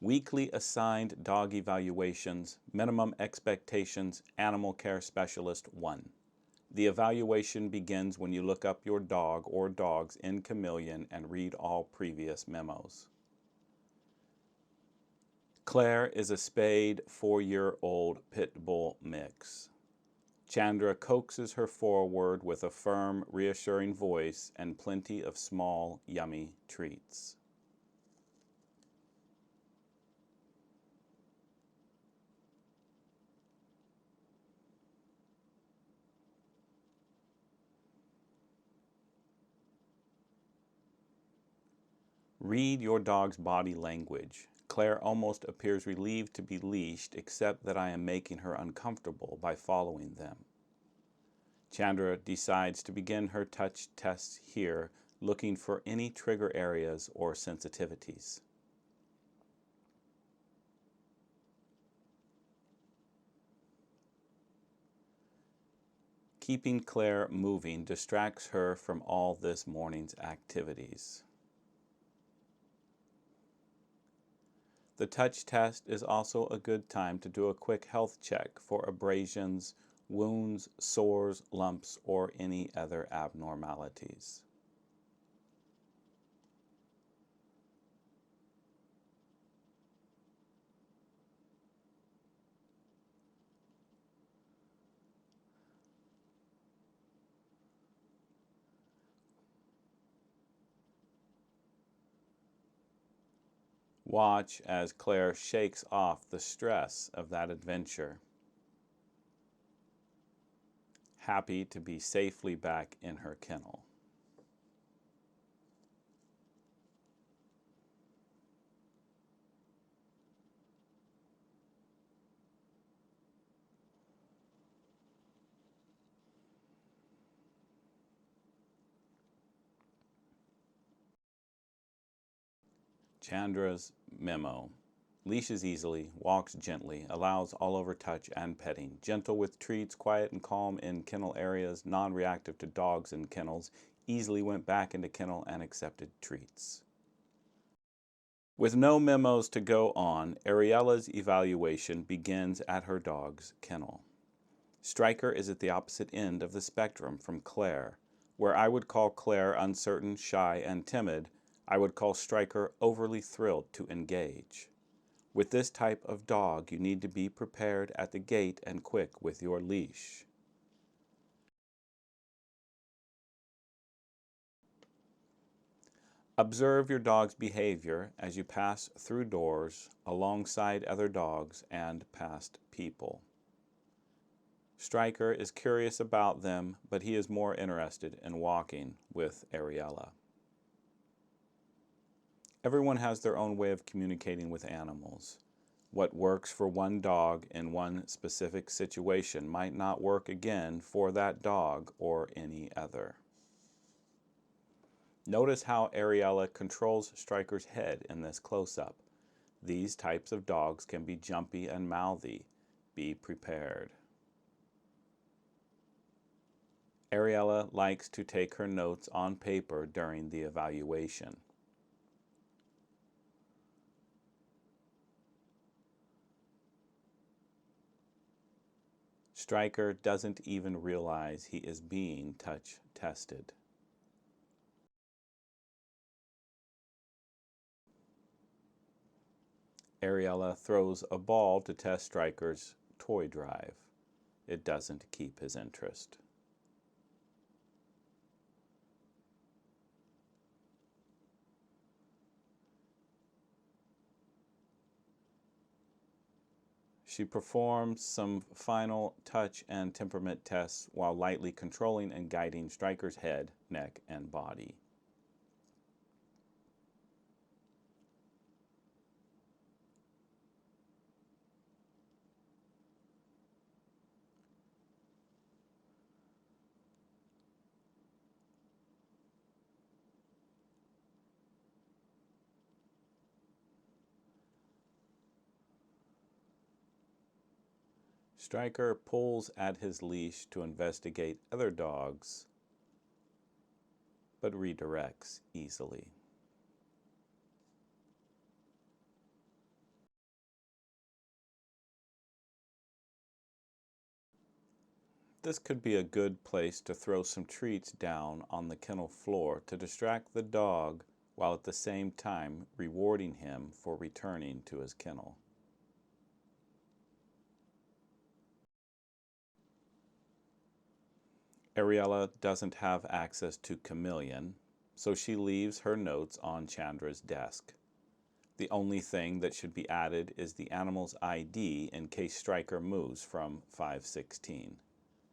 Weekly assigned dog evaluations, minimum expectations, animal care specialist 1. The evaluation begins when you look up your dog or dogs in Chameleon and read all previous memos. Claire is a spayed 4-year-old pit bull mix. Chandra coaxes her forward with a firm, reassuring voice and plenty of small, yummy treats. Read your dog's body language. Claire almost appears relieved to be leashed, except that I am making her uncomfortable by following them. Chandra decides to begin her touch tests here, looking for any trigger areas or sensitivities. Keeping Claire moving distracts her from all this morning's activities. The touch test is also a good time to do a quick health check for abrasions, wounds, sores, lumps, or any other abnormalities. Watch as Claire shakes off the stress of that adventure, happy to be safely back in her kennel. Chandra's memo. Leashes easily, walks gently, allows all-over touch and petting, gentle with treats, quiet and calm in kennel areas, non-reactive to dogs in kennels, easily went back into kennel and accepted treats. With no memos to go on, Ariella's evaluation begins at her dog's kennel. Striker is at the opposite end of the spectrum from Claire. Where I would call Claire uncertain, shy, and timid, I would call Striker overly thrilled to engage. With this type of dog, you need to be prepared at the gate and quick with your leash. Observe your dog's behavior as you pass through doors, alongside other dogs, and past people. Striker is curious about them, but he is more interested in walking with Ariella. Everyone has their own way of communicating with animals. What works for one dog in one specific situation might not work again for that dog or any other. Notice how Ariella controls Striker's head in this close-up. These types of dogs can be jumpy and mouthy. Be prepared. Ariella likes to take her notes on paper during the evaluation. Striker doesn't even realize he is being touch tested. Ariella throws a ball to test Striker's toy drive. It doesn't keep his interest. She performs some final touch and temperament tests while lightly controlling and guiding Striker's head, neck, and body. Striker pulls at his leash to investigate other dogs, but redirects easily. This could be a good place to throw some treats down on the kennel floor to distract the dog while at the same time rewarding him for returning to his kennel. Ariella doesn't have access to Chameleon, so she leaves her notes on Chandra's desk. The only thing that should be added is the animal's ID in case Striker moves from 516.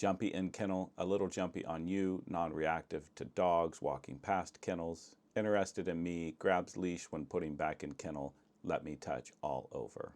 Jumpy in kennel, a little jumpy on you, non-reactive to dogs walking past kennels, interested in me, grabs leash when putting back in kennel, let me touch all over.